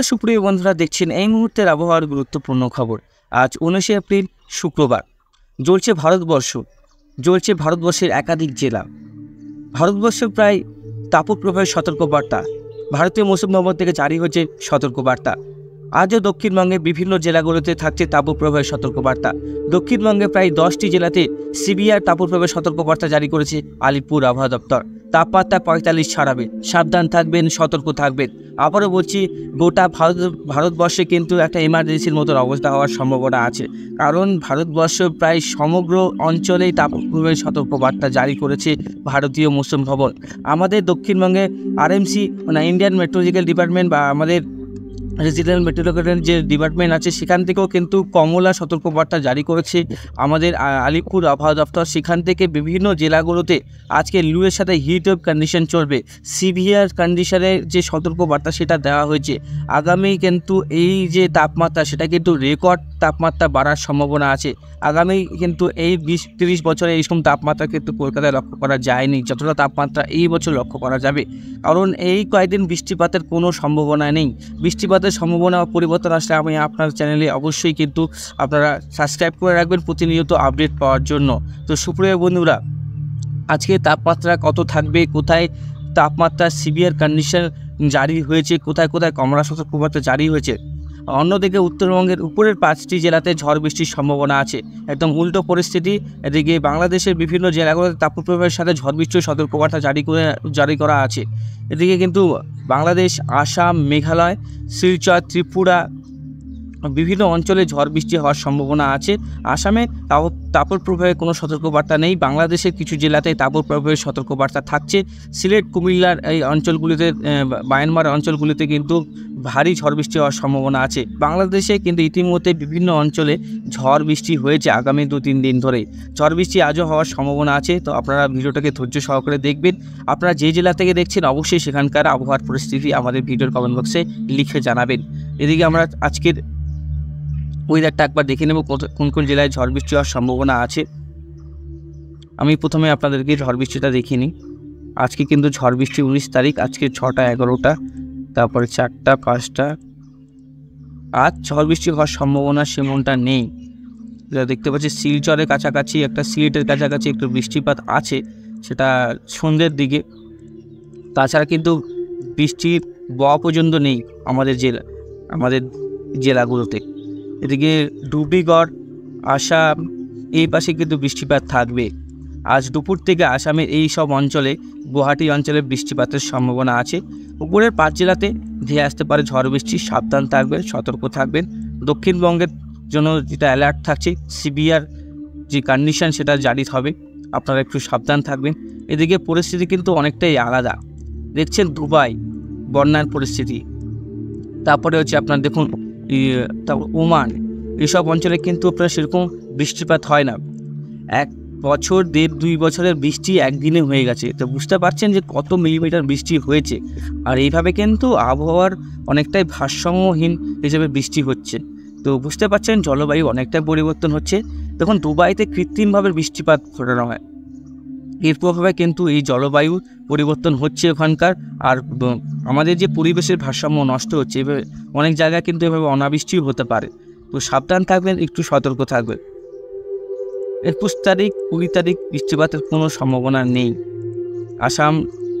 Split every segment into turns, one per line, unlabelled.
সুপ্রিয় বন্ধুরা, দেখছেন এই মুহূর্তের আবহাওয়ার গুরুত্বপূর্ণ খবর। আজ 19 এপ্রিল শুক্রবার। জ্বলছে ভারতবর্ষের একাধিক জেলা। ভারতবর্ষের প্রায় তাপপ্রবাহের সতর্কবার্তা। ভারতীয় মৌসুম ভবন থেকে জারি হয়েছে সতর্কবার্তা। আজও দক্ষিণবঙ্গের বিভিন্ন জেলাগুলোতে থাকছে তাপপ্রবাহের সতর্কবার্তা। দক্ষিণবঙ্গে প্রায় 10টি জেলাতে সিভিয়ার তাপপ্রবাহের সতর্কবার্তা জারি করেছে আলিপুর আবহাওয়া দপ্তর। তাপমাত্রা 45 ছাড়াবে, সাবধান থাকবেন, সতর্ক থাকবেন। আবারও বলছি, গোটা ভারতবর্ষে কিন্তু একটা এমার্জেন্সির মতন অবস্থা হওয়ার সম্ভাবনা আছে, কারণ ভারতবর্ষ প্রায় সমগ্র অঞ্চলেই তাপপ্রবাহের সতর্কবার্তা জারি করেছে ভারতীয় মৌসুম ভবন। আমাদের দক্ষিণবঙ্গে আরএমসি মানে ইন্ডিয়ান মেট্রোলজিক্যাল ডিপার্টমেন্ট বা আমাদের রিজিওনাল মেট্রোলজিক্যাল যে ডিপার্টমেন্ট আছে, সেখান থেকেও কিন্তু কমলা সতর্কবার্তা জারি করেছে আমাদের আলিপুর আবহাওয়া দপ্তর। সেখান থেকে বিভিন্ন জেলাগুলোতে আজকে লুয়ের সাথে হিট ওয়েভ কন্ডিশন চলবে। সিভিয়ার কন্ডিশনের যে সতর্কবার্তা সেটা দেওয়া হয়েছে। আগামী কিন্তু এই যে তাপমাত্রা, সেটা কিন্তু রেকর্ড তাপমাত্রা বাড়ার সম্ভাবনা আছে। আগামী কিন্তু এই 20-30 বছরে এইরকম তাপমাত্রা কিন্তু কলকাতায় লক্ষ্য করা যায়নি, যতটা তাপমাত্রা এই বছর লক্ষ্য করা যাবে। কারণ এই কয়েকদিন বৃষ্টিপাতের কোনো সম্ভাবনা নেই। বৃষ্টিপাতের সম্ভাবনা পরিবর্তন আসলে আমি আপনার চ্যানেলে অবশ্যই কিন্তু আপনারা সাবস্ক্রাইব করে রাখবেন প্রতিনিয়ত আপডেট পাওয়ার জন্য। তো সুপ্রিয় বন্ধুরা, আজকে তাপমাত্রা কত থাকবে, কোথায় তাপমাত্রা সিভিয়ার কন্ডিশন জারি হয়েছে, কোথায় কোথায় কমলা সতর্কবার্তা জারি হয়েছে। অন্যদিকে উত্তরবঙ্গের উপরের 5টি জেলাতে ঝড় বৃষ্টির সম্ভাবনা আছে। একদম উল্টো পরিস্থিতি। এদিকে বাংলাদেশের বিভিন্ন জেলাগুলোতে তাপপ্রবাহের সাথে ঝড় বৃষ্টির সতর্কবার্তা জারি করা আছে। এদিকে কিন্তু বাংলাদেশ, আসাম, মেঘালয়, শিলচর, ত্রিপুরা বিভিন্ন অঞ্চলে ঝড় বৃষ্টি হওয়ার সম্ভাবনা আছে। আসামে তাপপ্রবাহের কোনো সতর্কবার্তা নেই। বাংলাদেশের কিছু জেলাতে তাপপ্রবাহের সতর্কবার্তা থাকছে। সিলেট, কুমিল্লার এই অঞ্চলগুলিতে, মায়ানমার অঞ্চলগুলিতে কিন্তু ভারী ঝড় বৃষ্টি হওয়ার সম্ভাবনা আছে। বাংলাদেশে কিন্তু ইতিমধ্যে বিভিন্ন অঞ্চলে ঝড় বৃষ্টি হয়েছে। আগামী 2-3 দিন ধরে ঝড় বৃষ্টি আজও হওয়ার সম্ভাবনা আছে। তো আপনারা ভিডিওটাকে ধৈর্য সহকারে দেখবেন। আপনারা যে জেলা থেকে দেখছেন অবশ্যই সেখানকার আবহাওয়ার পরিস্থিতি আমাদের ভিডিওর কমেন্ট বক্সে লিখে জানাবেন। এদিকে আমরা আজকের ওয়েদারটা একবার দেখে নেব, কোন কোন জেলায় ঝড় বৃষ্টি হওয়ার সম্ভাবনা আছে। আমি প্রথমে আপনাদেরকে ঝড় বৃষ্টিটা দেখিয়ে নিই। আজকে কিন্তু ঝড় বৃষ্টি 19 তারিখ। আজকে 6টা, 11টা, তারপরে 4টা, 5টা। আজ ঝড় বৃষ্টি হওয়ার সম্ভাবনা সেমনটা নেই। যা দেখতে পাচ্ছি শিলচরের কাছাকাছি, একটা সিলেটের কাছাকাছি একটু বৃষ্টিপাত আছে, সেটা সন্ধ্যের দিকে। তাছাড়া কিন্তু বৃষ্টির বওয়া পর্যন্ত নেই আমাদের জেলাগুলোতে। এদিকে ডুবরিগড়, আসাম এই পাশে কিন্তু বৃষ্টিপাত থাকবে। আজ দুপুর থেকে আসামের এই সব অঞ্চলে, গুয়াহাটি অঞ্চলে বৃষ্টিপাতের সম্ভাবনা আছে। উপরের 5 জেলাতে ধেয়ে আসতে পারে ঝড় বৃষ্টি, সাবধান থাকবেন, সতর্ক থাকবেন। দক্ষিণবঙ্গের জন্য যেটা অ্যালার্ট থাকছে, সিভিয়ার যে কন্ডিশন সেটা জারি হবে, আপনারা একটু সাবধান থাকবেন। এদিকে পরিস্থিতি কিন্তু অনেকটাই আলাদা। দেখছেন দুবাই বন্যার পরিস্থিতি, তারপরে হচ্ছে আপনার দেখুন ওমান, এইসব অঞ্চলে কিন্তু আপনার সেরকম বৃষ্টিপাত হয় না। 1 বছর, 1.5-2 বছরের বৃষ্টি একদিনে হয়ে গেছে। তো বুঝতে পারছেন যে কত মিলিমিটার বৃষ্টি হয়েছে। আর এইভাবে কিন্তু আবহাওয়ার অনেকটাই ভারসাম্যহীন হিসেবে বৃষ্টি হচ্ছে। তো বুঝতে পারছেন জলবায়ু অনেকটাই পরিবর্তন হচ্ছে। দেখুন দুবাইতে কৃত্রিমভাবে বৃষ্টিপাত ঘটানো হয়। এর প্রভাবে কিন্তু এই জলবায়ু পরিবর্তন হচ্ছে ওখানকার। আর আমাদের যে পরিবেশের ভারসাম্য নষ্ট হচ্ছে, এভাবে অনেক জায়গায় কিন্তু এভাবে অনাবৃষ্টিও হতে পারে। তো সাবধান থাকবেন, একটু সতর্ক থাকবেন। 21 তারিখ, 20 তারিখ বৃষ্টিপাতের কোনো সম্ভাবনা নেই। আসাম,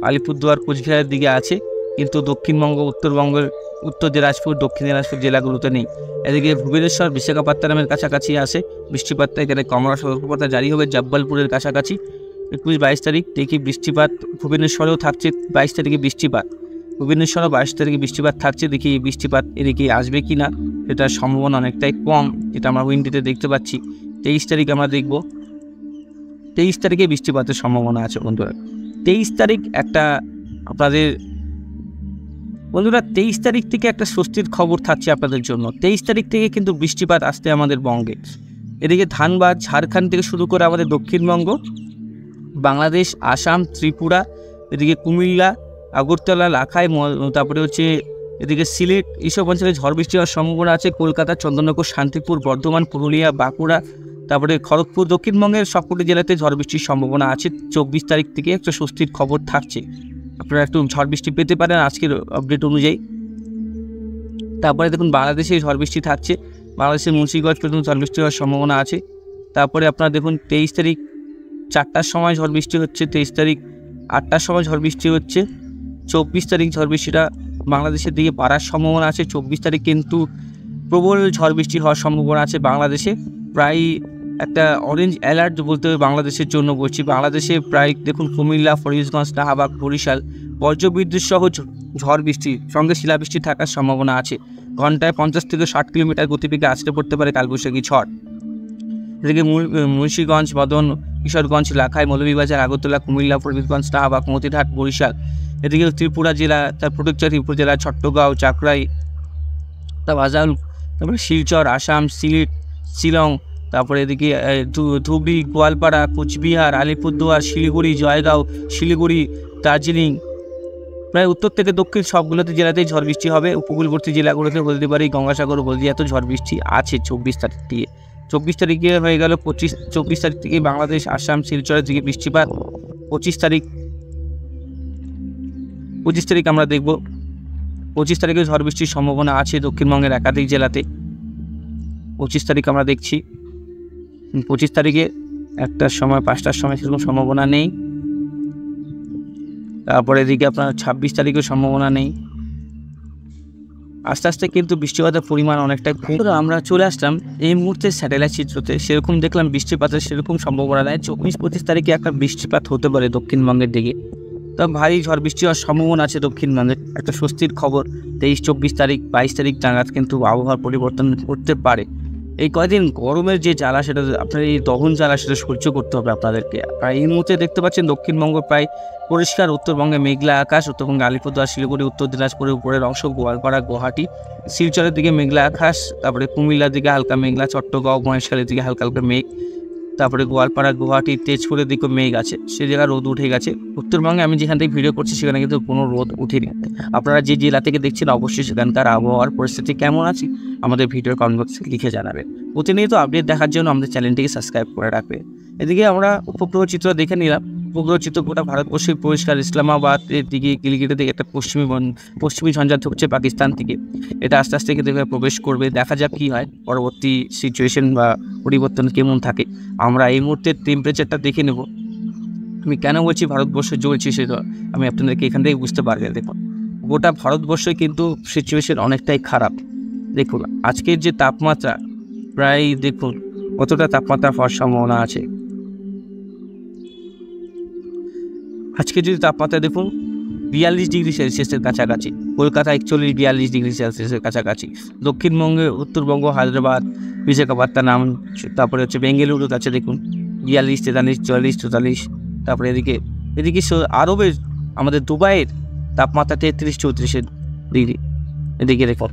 আলিপুরদুয়ার, কোচবিহারের দিকে আছে, কিন্তু দক্ষিণবঙ্গ, উত্তরবঙ্গের উত্তর দিনাজপুর, দক্ষিণ দিনাজপুর জেলাগুলোতে নেই। এদিকে ভুবনেশ্বর, বিশাখাপত্তনমের কাছাকাছি আসে বৃষ্টিপাতটা। এখানে কমলা সতর্কবার্তা জারি হবে জব্বলপুরের কাছাকাছি। 21-22 তারিখ দেখি বৃষ্টিপাত ভুবনেশ্বরেও থাকছে। 22 তারিখে বৃষ্টিপাত ভুবনেশ্বরও, 22 তারিখে বৃষ্টিপাত থাকছে। দেখি বৃষ্টিপাত এদিকে আসবে কি না, সেটার সম্ভাবনা অনেকটাই কম, যেটা আমরা উইন্ডিতে দেখতে পাচ্ছি। 23 তারিখ আমরা দেখব। 23 তারিখে বৃষ্টিপাতের সম্ভাবনা আছে বন্ধুরা। 23 তারিখ একটা আপনাদের বন্ধুরা 23 তারিখ থেকে একটা স্বস্তির খবর থাকছে আপনাদের জন্য। 23 তারিখ থেকে কিন্তু বৃষ্টিপাত আসতে আমাদের বঙ্গে। এদিকে ধানবাদ, ঝাড়খণ্ড থেকে শুরু করে আমাদের দক্ষিণবঙ্গ, বাংলাদেশ, আসাম, ত্রিপুরা, এদিকে কুমিল্লা, আগরতলা, লাখাই, তারপরে হচ্ছে এদিকে সিলেট, এইসব অঞ্চলে ঝড় বৃষ্টি হওয়ার সম্ভাবনা আছে। কলকাতা, চন্দননগর, শান্তিপুর, বর্ধমান, পুরুলিয়া, বাঁকুড়া, তারপরে খড়গপুর, দক্ষিণবঙ্গের সবকটি জেলাতে ঝড় বৃষ্টির সম্ভাবনা আছে। 24 তারিখ থেকে একটা স্বস্তির খবর থাকছে, আপনারা একটু ঝড় বৃষ্টি পেতে পারেন আজকের আপডেট অনুযায়ী। তারপরে দেখুন বাংলাদেশে ঝড় বৃষ্টি থাকছে, বাংলাদেশের মুন্সিগঞ্জ পর্যন্ত ঝড় বৃষ্টি হওয়ার সম্ভাবনা আছে। তারপরে আপনারা দেখুন 23 তারিখ 4টার সময় ঝড় বৃষ্টি হচ্ছে, 23 তারিখ 8টার সময় ঝড় বৃষ্টি হচ্ছে, 24 তারিখ ঝড় বৃষ্টিটা বাংলাদেশের দিকে বাড়ার সম্ভাবনা আছে। 24 তারিখ কিন্তু প্রবল ঝড় বৃষ্টি হওয়ার সম্ভাবনা আছে বাংলাদেশে, প্রায় একটা অরেঞ্জ অ্যালার্ট বলতে হবে বাংলাদেশের জন্য বলছি। বাংলাদেশে প্রায় দেখুন কুমিল্লা, ফরিদগঞ্জ, শাহবাগ, বরিশাল বজ্রবিদ্যুৎ সহ ঝড় বৃষ্টি সঙ্গে শিলাবৃষ্টি থাকার সম্ভাবনা আছে। ঘন্টায় 50 থেকে 60 কিলোমিটার গতিবেগে আসতে পড়তে পারে কালবৈশাখী ঝড়। এদিকে মুন্সিগঞ্জ, মদন, কিশোরগঞ্জ, লাখাই, মৌলভীবাজার, আগরতলা, কুমিল্লা, ফরিদগঞ্জ, শাহবাগ, মতিরহাট, বরিশাল, এদিকে ত্রিপুরা জেলা, তার প্রোটেক্টর ত্রিপুরা জেলা, চট্টগাঁও, চাকরাই, বাজাউল, তারপরে শিলচর, আসাম, সিলেট, শিলং, তারপরে এদিকে ধুবড়ি, গোয়ালপাড়া, কোচবিহার, আলিপুরদুয়ার, শিলিগুড়ি, জয়গাঁও, শিলিগুড়ি, দার্জিলিং, প্রায় উত্তর থেকে দক্ষিণ সবগুলোতে জেলাতেই ঝড় বৃষ্টি হবে। উপকূলবর্তী জেলাগুলোতে হলদিবাড়ি, গঙ্গাসাগর, হলদিয়াতেও ঝড় বৃষ্টি আছে 24 তারিখ থেকে। 24 তারিখে হয়ে গেল 24 তারিখ থেকে বাংলাদেশ, আসাম, শিলচরের দিকে বৃষ্টিপাত। 25 তারিখ আমরা দেখব, 25 তারিখে ঝড় বৃষ্টির সম্ভাবনা আছে দক্ষিণবঙ্গের একাধিক জেলাতে। 25 তারিখ আমরা দেখছি, 25 তারিখে 1টার সময় 5টার সময় সেরকম সম্ভাবনা নেই। তারপরে এদিকে আপনার 26 তারিখেও সম্ভাবনা নেই। আস্তে আস্তে কিন্তু বৃষ্টিপাতের পরিমাণ অনেকটাই কম। আমরা চলে আসলাম এই মুহূর্তে স্যাটেলাইট চিত্রতে, সেরকম দেখলাম বৃষ্টিপাতের সেরকম সম্ভাবনা নেই। 24-25 তারিখে একটা বৃষ্টিপাত হতে পারে দক্ষিণবঙ্গের দিকে, তো ভারী ঝড় বৃষ্টি হওয়ার সম্ভাবনা আছে দক্ষিণবঙ্গে। একটা স্বস্তির খবর, 23-24 তারিখ 22 তারিখ নাগাদ কিন্তু আবহাওয়ার পরিবর্তন করতে পারে। এই কয়েকদিন গরমের যে জ্বালা, সেটা আপনার এই দহন জ্বালা, সেটা সহ্য করতে হবে আপনাদেরকে। আর এই মুহূর্তে দেখতে পাচ্ছেন দক্ষিণবঙ্গ প্রায় পরিষ্কার, উত্তরবঙ্গে মেঘলা আকাশ, উত্তরবঙ্গে আলিপুরদুয়ার, শিলিগুড়ি, উত্তর দিনাজপুরের উপরের অংশ, গোয়ালপাড়া, গুয়াহাটি, শিলচরের দিকে মেঘলা আকাশ, তারপরে কুমিল্লার দিকে হালকা মেঘলা, চট্টগাঁও, মহেশখালীর দিকে হালকা হালকা মেঘ, তারপরে গোয়ালপাড়া, গুয়াহাটি, তেজপুরের দিকেও মেঘ আছে, সে জায়গায় রোদ উঠে গেছে। উত্তরবঙ্গে আমি যেখান থেকে ভিডিও করছি সেখানে কিন্তু কোনো রোদ উঠেনি। আপনারা যে জেলা থেকে দেখছেন অবশ্যই সেখানকার আবহাওয়ার পরিস্থিতি কেমন আছে আমাদের ভিডিওর কমেন্ট বক্সে লিখে জানাবেন। প্রতিনিয়ত আপডেট দেখার জন্য আমাদের চ্যানেলটিকে সাবস্ক্রাইব করে রাখবে। এদিকে আমরা উপগ্রহ চিত্র দেখে নিলাম। উপগ্রহ চিত্র গোটা ভারতবর্ষের পরিষ্কার। ইসলামাবাদের দিকে, গিলগিটের দিকে একটা পশ্চিমী ঝঞ্ঝা ঢুকছে পাকিস্তান থেকে, এটা আস্তে আস্তে কিন্তু প্রবেশ করবে। দেখা যাক কী হয়, পরবর্তী সিচুয়েশন বা পরিবর্তন কেমন থাকে। আমরা এই মুহূর্তে টেম্পারেচারটা দেখে নেব। আমি কেন বলছি ভারতবর্ষে জ্বলছি সেটা আমি আপনাদেরকে এখান থেকে বুঝতে পারবেন। দেখুন, গোটা ভারতবর্ষে কিন্তু সিচুয়েশন অনেকটাই খারাপ। দেখুন আজকের যে তাপমাত্রা, প্রায় দেখুন কতটা তাপমাত্রা হওয়ার সম্ভাবনা আছে। আজকে যদি তাপমাত্রা দেখুন 42 ডিগ্রি সেলসিয়াসের কাছাকাছি, কলকাতা 41-42 ডিগ্রি সেলসিয়াসের কাছাকাছি, দক্ষিণবঙ্গে উত্তরবঙ্গ, হায়দ্রাবাদ, বিশাখাপত্তনম, তারপরে হচ্ছে বেঙ্গালুরু আছে দেখুন 42, 43, 44, 44। তারপরে এদিকে আরবের আমাদের দুবাইয়ের তাপমাত্রা 33-34 ডিগ্রি। এদিকে দেখুন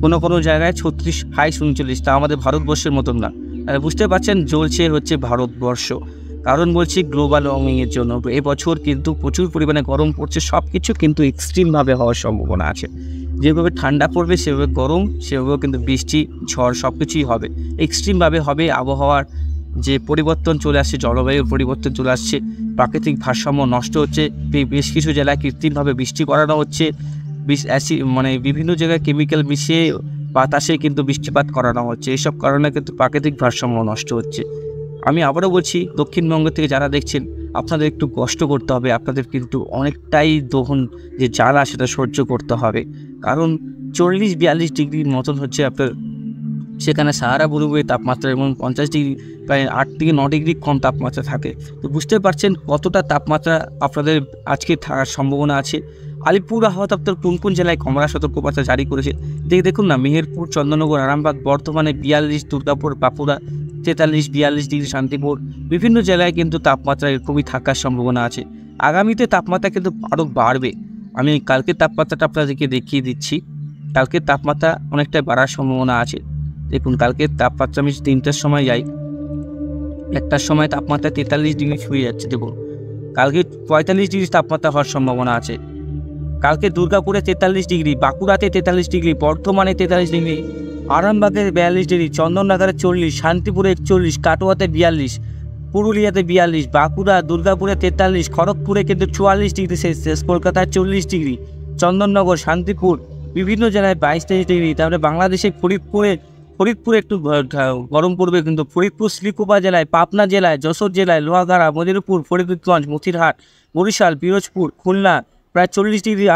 কোনো জায়গায় 36, হাই 39, তা আমাদের ভারতবর্ষের মতন না। বুঝতে পারছেন জ্বলছে হচ্ছে ভারতবর্ষ। কারণ বলছি গ্লোবাল ওয়ার্মিংয়ের জন্য এবছর কিন্তু প্রচুর পরিমাণে গরম পড়ছে। সব কিছু কিন্তু এক্সট্রিমভাবে হওয়ার সম্ভাবনা আছে। যেভাবে ঠান্ডা পড়বে সেভাবে গরম, সেভাবেও কিন্তু বৃষ্টি, ঝড় সব কিছুই হবে, এক্সট্রিমভাবে হবে। আবহাওয়ার যে পরিবর্তন চলে আসছে, জলবায়ুর পরিবর্তন চলে আসছে, প্রাকৃতিক ভারসাম্য নষ্ট হচ্ছে। বেশ কিছু জেলায় কৃত্রিমভাবে বৃষ্টি করানো হচ্ছে, মানে বিভিন্ন জায়গায় কেমিক্যাল মিশিয়ে বাতাসে কিন্তু বৃষ্টিপাত করানো হচ্ছে। এইসব কারণে কিন্তু প্রাকৃতিক ভারসাম্য নষ্ট হচ্ছে। আমি আবারও বলছি, দক্ষিণবঙ্গ থেকে যারা দেখছেন আপনাদের একটু কষ্ট করতে হবে, আপনাদের কিন্তু অনেকটাই দহন যে জ্বালা সেটা সহ্য করতে হবে। কারণ 40-42 ডিগ্রির মতন হচ্ছে আপনার সেখানে সাহারা মরুভূমির তাপমাত্রা, এবং 50 ডিগ্রি, প্রায় 8 থেকে 9 ডিগ্রি কম তাপমাত্রা থাকে। তো বুঝতে পারছেন কতটা তাপমাত্রা আপনাদের আজকে থাকার সম্ভাবনা আছে। আলিপুর আবহাওয়া দপ্তর কোন জেলায় কমলা সতর্কবার্তা জারি করেছে দেখুন না। মেহেরপুর, চন্দননগর, আরামবাগ, বর্ধমানে 42, দুর্গাপুর, বাঁকুড়া 43-42 ডিগ্রি, শান্তিপুর, বিভিন্ন জেলায় কিন্তু তাপমাত্রা এরকমই থাকার সম্ভাবনা আছে। আগামীতে তাপমাত্রা কিন্তু আরও বাড়বে। আমি কালকের তাপমাত্রাটা আপনাদেরকে দেখিয়ে দিচ্ছি। কালকের তাপমাত্রা অনেকটাই বাড়ার সম্ভাবনা আছে। দেখুন কালকের তাপমাত্রা, আমি 3টার সময় যাই, 1টার সময় তাপমাত্রা 43 ডিগ্রি ছুঁয়ে যাচ্ছে। দেখুন কালকে 45 ডিগ্রি তাপমাত্রা হওয়ার সম্ভাবনা আছে। কালকে দুর্গাপুরে 43 ডিগ্রি, বাঁকুড়াতে 43 ডিগ্রি, বর্ধমানে 43 ডিগ্রি, আরামবাগে 42 ডিগ্রি, চন্দননগরে 40, শান্তিপুরে 41, কাটোয়াতে 42, পুরুলিয়াতে 42, বাঁকুড়া, দুর্গাপুরে 43, খড়গপুরে কিন্তু 44 ডিগ্রি সেলসিয়াস, কলকাতায় 40 ডিগ্রি, চন্দননগর, শান্তিপুর, বিভিন্ন জেলায় 22-23 ডিগ্রি। তারপরে বাংলাদেশে ফরিদপুরে একটু গরম পড়বে, কিন্তু ফরিদপুর শ্রীকুপা জেলায়, পাবনা জেলায়, যশোর জেলায়, লোহাগাড়া, মদিরপুর, ফরিদগঞ্জ, মতিরহাট, বরিশাল, পিরোজপুর, খুলনা প্রায় 40 ডিগ্রি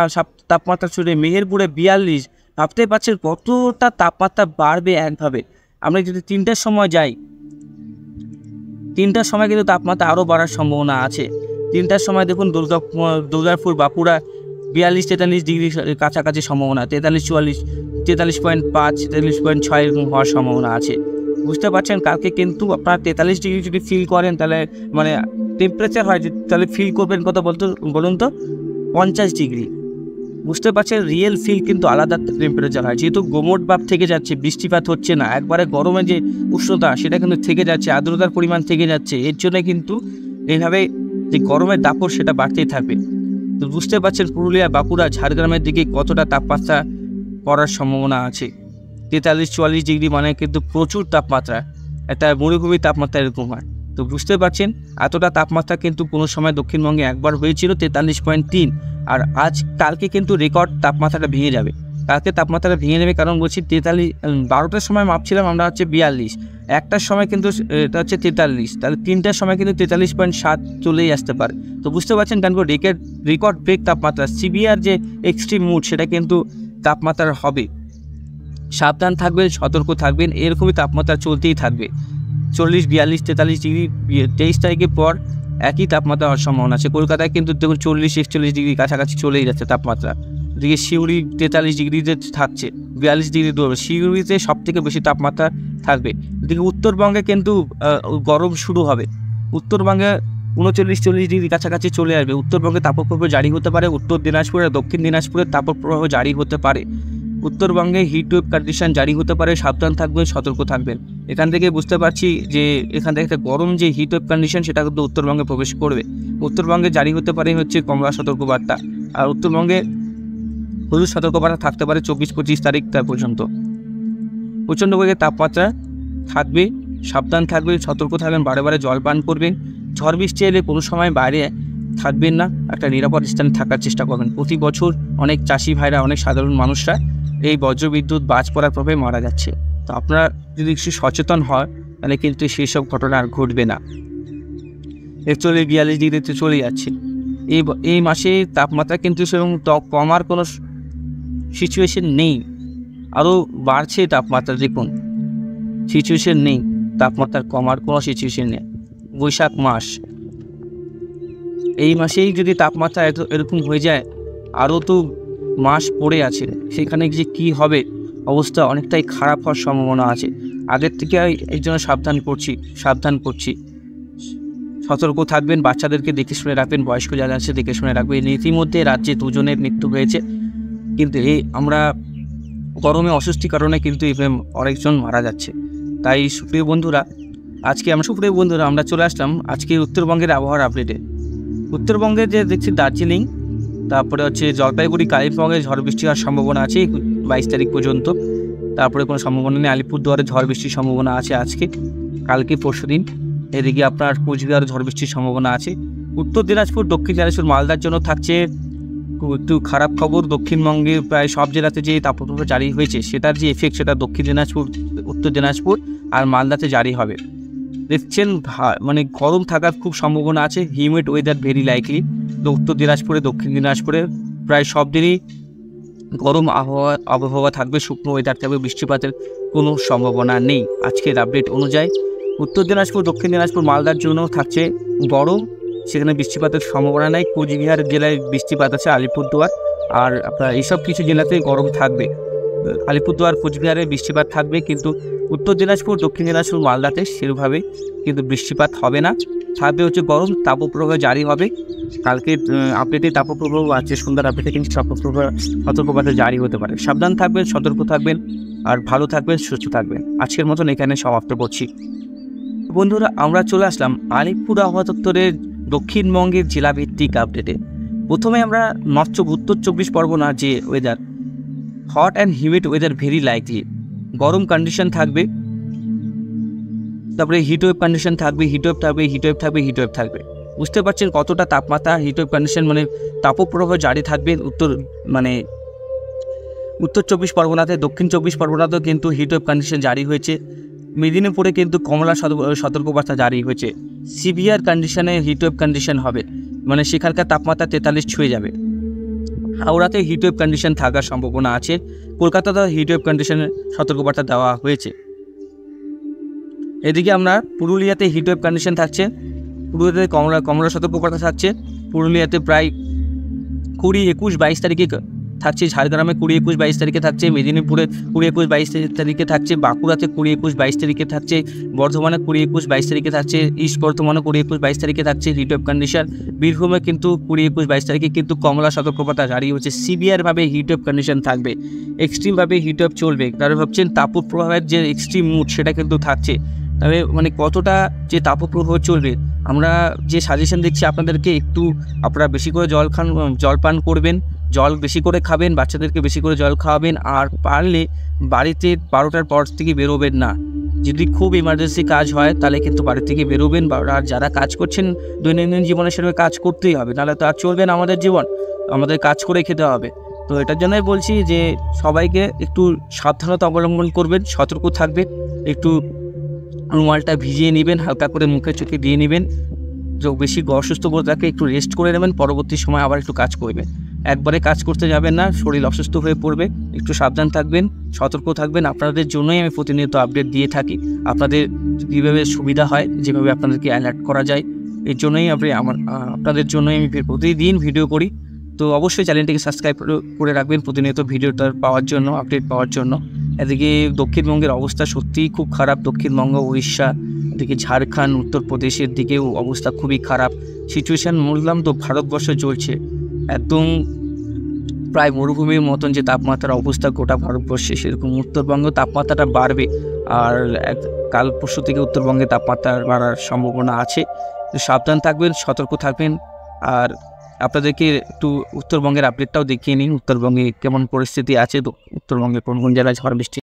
তাপমাত্রা ছুটে, মেহেরপুরে 42। ভাবতে পারছেন কতটা তাপমাত্রা বাড়বে একভাবে। আমরা যদি 3টার সময় যাই, 3টার সময় কিন্তু তাপমাত্রা আরও বাড়ার সম্ভাবনা আছে। 3টার সময় দেখুন দুর্গাপুর, বাঁকুড়া 42-43 ডিগ্রি কাছাকাছি সম্ভাবনা, 43-44, 43.5, 43.6 এরকম হওয়ার সম্ভাবনা আছে। বুঝতে পারছেন কালকে কিন্তু আপনার 43 ডিগ্রি যদি ফিল করেন, তাহলে মানে টেম্পারেচার হয়, তাহলে ফিল করবেন কত বলুন তো, 50 ডিগ্রি। বুঝতে পারছেন রিয়েল ফিল কিন্তু আলাদা টেম্পারেচার হয়, যেহেতু গোমট ভাব থেকে যাচ্ছে, বৃষ্টিপাত হচ্ছে না, একবারে গরমে যে উষ্ণতা সেটা কিন্তু থেকে যাচ্ছে, আর্দ্রতার পরিমাণ থেকে যাচ্ছে, এর জন্য কিন্তু এইভাবে যে গরমের দাপট সেটা বাড়তেই থাকবে। তো বুঝতে পারছেন পুরুলিয়া, বাঁকুড়া, ঝাড়গ্রামের দিকে কতটা তাপমাত্রা পড়ার সম্ভাবনা আছে। 43-44 ডিগ্রি মানে কিন্তু প্রচুর তাপমাত্রা, একটা মরুভূমির তাপমাত্রা এরকম হয়। তো বুঝতে পারছেন এতটা তাপমাত্রা কিন্তু কোনো সময় দক্ষিণবঙ্গে একবার হয়েছিল 43.3, আর কালকে কিন্তু রেকর্ড তাপমাত্রাটা ভেঙে যাবে। কালকে তাপমাত্রাটা ভেঙে যাবে, কারণ বলছি 12টার সময় মাপছিলাম আমরা হচ্ছে 42, 1টার সময় কিন্তু এটা হচ্ছে 43, তাহলে 3টার সময় কিন্তু 43.7 চলেই আসতে পারে। তো বুঝতে পারছেন কারণ রেকর্ড ব্রেক তাপমাত্রা, সিভিয়ার যে এক্সট্রিম মুড সেটা কিন্তু তাপমাত্রার হবে। সাবধান থাকবেন, সতর্ক থাকবেন, এরকমই তাপমাত্রা চলতেই থাকবে। 40, 42, 43 ডিগ্রি 23 তারিখের পর একই তাপমাত্রা হওয়ার সম্ভাবনা আছে। কলকাতায় কিন্তু দেখুন 40-41 ডিগ্রি কাছাকাছি চলেই যাচ্ছে তাপমাত্রা। এদিকে সিউড়ি 43 ডিগ্রিতে থাকছে, 42 ডিগ্রি দূরে সিউড়িতে সব থেকে বেশি তাপমাত্রা থাকবে। এদিকে উত্তরবঙ্গে কিন্তু গরম শুরু হবে, উত্তরবঙ্গে 39-40 ডিগ্রি কাছাকাছি চলে আসবে। উত্তরবঙ্গে তাপপ্রবাহ জারি হতে পারে, উত্তর দিনাজপুরে, দক্ষিণ দিনাজপুরে তাপপ্রবাহ জারি হতে পারে। উত্তরবঙ্গে হিটওয়েভ কন্ডিশন জারি হতে পারে, সাবধান থাকবেন, সতর্ক থাকবেন। এখান থেকে বুঝতে পারছি যে এখান থেকে একটা গরম যে হিটওয়েভ কন্ডিশন সেটা কিন্তু উত্তরবঙ্গে প্রবেশ করবে। উত্তরবঙ্গে জারি হতে পারে হচ্ছে কমলা সতর্কবার্তা, আর উত্তরবঙ্গে হলুদ সতর্কবার্তা থাকতে পারে 24-25 তারিখ পর্যন্ত। প্রচণ্ড বেগে তাপমাত্রা থাকবে, সাবধান থাকবেন, সতর্ক থাকবেন, বারে বারে জল পান করবেন। ঝড় বৃষ্টি এলে কোনো সময় বাইরে থাকবেন না, একটা নিরাপদ স্থানে থাকার চেষ্টা করবেন। প্রতি বছর অনেক চাষি ভাইরা, অনেক সাধারণ মানুষরা এই বজ্রবিদ্যুৎ বাজ পড়ার প্রভাবে মারা যাচ্ছে। তো আপনারা যদি একটু সচেতন হয় তাহলে কিন্তু সেই সব ঘটনা আর ঘটবে না। 41-42 ডিগ্রিতে চলে যাচ্ছে। এই মাসে তাপমাত্রা কিন্তু সেরকম কমার কোনো সিচুয়েশন নেই, আরও বাড়ছে তাপমাত্রা। দেখুন সিচুয়েশন নেই, তাপমাত্রা কমার কোনো সিচুয়েশন নেই। বৈশাখ মাস, এই মাসেই যদি তাপমাত্রা এরকম হয়ে যায়, আরও তো মাস পড়ে আছে, সেখানে যে কী হবে, অবস্থা অনেকটাই খারাপ হওয়ার সম্ভাবনা আছে। আগের থেকে এই জন্য সাবধান করছি। সতর্ক থাকবেন, বাচ্চাদেরকে দেখে শুনে রাখবেন, বয়স্ক যারা আছে দেখে শুনে রাখবেন। ইতিমধ্যে রাজ্যে 2 জনের মৃত্যু হয়েছে, কিন্তু আমরা গরমে অস্বস্তির কারণে কিন্তু অনেকজন মারা যাচ্ছে। তাই সুপ্রিয় বন্ধুরা আমরা চলে আসলাম আজকে উত্তরবঙ্গের আবহাওয়ার আপডেটে। উত্তরবঙ্গে যে দেখছি দার্জিলিং, তারপরে হচ্ছে জলপাইগুড়ি, কালিম্পংয়ে ঝড় বৃষ্টি হওয়ার সম্ভাবনা আছে 22 তারিখ পর্যন্ত। তারপরে কোনো সম্ভাবনা নেই। আলিপুরদুয়ারে ঝড় বৃষ্টির সম্ভাবনা আছে আজকে, কালকে, পরশুদিন। এদিকে আপনার কোচবিহারে ঝড় বৃষ্টির সম্ভাবনা আছে। উত্তর দিনাজপুর, দক্ষিণ দিনাজপুর, মালদার জন্য থাকছে একটু খারাপ খবর। দক্ষিণবঙ্গে প্রায় সব জেলাতে যে তাপপ্রবাহ জারি হয়েছে সেটার যে এফেক্ট সেটা দক্ষিণ দিনাজপুর, উত্তর দিনাজপুর আর মালদাতে জারি হবে। দেখছেন মানে গরম থাকার খুব সম্ভাবনা আছে, হিউমিড ওয়েদার ভেরি লাইকলি। উত্তর দিনাজপুরে, দক্ষিণ দিনাজপুরে প্রায় সব দিনই গরম আবহাওয়া থাকবে, শুকনো ওয়েদার থাকবে, বৃষ্টিপাতের কোনো সম্ভাবনা নেই আজকের আপডেট অনুযায়ী। উত্তর দিনাজপুর, দক্ষিণ দিনাজপুর, মালদার জন্য থাকছে গরম, সেখানে বৃষ্টিপাতের সম্ভাবনা নেই। কোচবিহার জেলায় বৃষ্টিপাত আছে, আলিপুরদুয়ার আর আপনার এইসব কিছু জেলাতেই গরম থাকবে। আলিপুরদুয়ার, কোচবিহারে বৃষ্টিপাত থাকবে, কিন্তু উত্তর দিনাজপুর, দক্ষিণ দিনাজপুর, মালদাতে সেভাবে কিন্তু বৃষ্টিপাত হবে না। থাকবে হচ্ছে গরম, তাপপ্রবাহ জারি হবে। কালকে আপডেটে তাপপ্রবাহ আছে, সন্ধ্যার আপডেটে কিন্তু সতর্কবার্তা জারি হতে পারে। সাবধান থাকবেন, সতর্ক থাকবেন, আর ভালো থাকবেন, সুস্থ থাকবেন। আজকের মতন এখানে সমাপ্ত করছি। বন্ধুরা, আমরা চলে আসলাম আলিপুর আবহাওয়া দপ্তরের দক্ষিণবঙ্গের জেলাভিত্তিক আপডেটে। প্রথমে আমরা উত্তর 24 পরগনা যে weather, hot and humid weather very likely, গরম কন্ডিশন থাকবে, তারপরে হিটওয়েভ কন্ডিশন থাকবে, হিটওয়েভ থাকবে। বুঝতে পারছেন কতটা তাপমাত্রা, হিটওয়েভ কন্ডিশন মানে তাপপ্রবাহ জারি থাকবে উত্তর 24 পরগনাতে, দক্ষিণ 24 পরগনাতেও কিন্তু হিটওয়েভ কন্ডিশন জারি হয়েছে। মেদিনীপুরে কিন্তু কমলা সতর্কবার্তা জারি হয়েছে। সিভিয়ার কন্ডিশনে হিটওয়েভ কন্ডিশন হবে, মানে সেখানকার তাপমাত্রা 43 ছুঁয়ে যাবে। হাওড়াতে হিটওয়েভ কন্ডিশন থাকার সম্ভাবনা আছে। কলকাতাতেও হিটওয়েভ কন্ডিশনের সতর্কবার্তা দেওয়া হয়েছে। এদিকে আমরা পুরুলিয়াতে হিটওয়েভ কন্ডিশন থাকছে, পুরুলিয়াতে কমলা সতর্কবার্তা থাকছে। পুরুলিয়াতে প্রায় 20, 21, 22 তারিখে থাকছে। ঝাড়গ্রামে 20, 21, 22 তারিখে থাকছে। মেদিনীপুরে 20, 21, 22 তারিখে থাকছে। বাঁকুড়াতে 20, 21, 22 তারিখে থাকছে। বর্ধমানে 20, 21, 22 তারিখে থাকছে। ইস্ট বর্ধমানে 20, 21, 22 তারিখে থাকছে হিটওয়েভ কন্ডিশন। বীরভূমে কিন্তু 20, 21, 22 তারিখে কিন্তু কমলা সতর্কবার্তা জারি হচ্ছে। সিভিয়ারভাবে হিটওয়েভ কন্ডিশন থাকবে, এক্সট্রিমভাবে হিটওয়েভ চলবে। তারা ভাবছেন তাপপ্রবাহের যে এক্সট্রিম মুড সেটা কিন্তু থাকছে। তবে মানে কতটা যে তাপপ্রবাহ চলবে, আমরা যে সাজেশন দিচ্ছি আপনাদেরকে, একটু আপনারা বেশি করে জল পান করবেন, জল বেশি করে খাবেন, বাচ্চাদেরকে বেশি করে জল খাওয়াবেন। আর পারলে বাড়িতে 12টার পর থেকে বেরোবেন না। যদি খুব ইমার্জেন্সি কাজ হয় তাহলে কিন্তু বাড়ি থেকে বেরোবেন। আর যারা কাজ করছেন দৈনন্দিন জীবনে, সেভাবে কাজ করতেই হবে, নাহলে তো আর চলবে না আমাদের জীবন। আমাদের কাজ করে খেতে হবে। তো এটার জন্যই বলছি যে সবাইকে একটু সাবধানতা অবলম্বন করবেন, সতর্ক থাকবেন। একটু রুমালটা ভিজিয়ে নেবেন, হালকা করে মুখে চোখে দিয়ে নেবেন। বেশি অসুস্থ বোধ থাকে একটু রেস্ট করে নেবেন, পরবর্তী সময় আবার একটু কাজ করবেন। একবারে কাজ করতে যাবেন না, শরীর অসুস্থ হয়ে পড়বে। একটু সাবধান থাকবেন, সতর্ক থাকবেন। আপনাদের জন্যই আমি প্রতিনিয়ত আপডেট দিয়ে থাকি, আপনাদের কীভাবে সুবিধা হয়, যেভাবে আপনাদেরকে অ্যালার্ট করা যায়, এর জন্যই আপনাদের জন্যই আমি প্রতিদিন ভিডিও করি। তো অবশ্যই চ্যানেলটিকে সাবস্ক্রাইব করে রাখবেন প্রতিনিয়ত ভিডিওটা পাওয়ার জন্য, আপডেট পাওয়ার জন্য। এদিকে দক্ষিণবঙ্গের অবস্থা সত্যিই খুব খারাপ। দক্ষিণবঙ্গ, উড়িষ্যা, এদিকে ঝাড়খণ্ড, উত্তরপ্রদেশের দিকেও অবস্থা খুবই খারাপ সিচুয়েশান। বললাম তো, ভারতবর্ষ চলছে একদম প্রায় মরুভূমির মতন যে তাপমাত্রার অবস্থা গোটা ভারতবর্ষে, সেরকম উত্তরবঙ্গে তাপমাত্রাটা বাড়বে। আর কাল পরশু থেকে উত্তরবঙ্গে তাপমাত্রা বাড়ার সম্ভাবনা আছে। তো সাবধান থাকবেন, সতর্ক থাকবেন। আর আপনাদেরকে একটু উত্তরবঙ্গের আপডেটটাও দেখিয়ে নিন, উত্তরবঙ্গে কেমন পরিস্থিতি আছে, তো উত্তরবঙ্গে কোন কোন জায়গায় ঝড় বৃষ্টি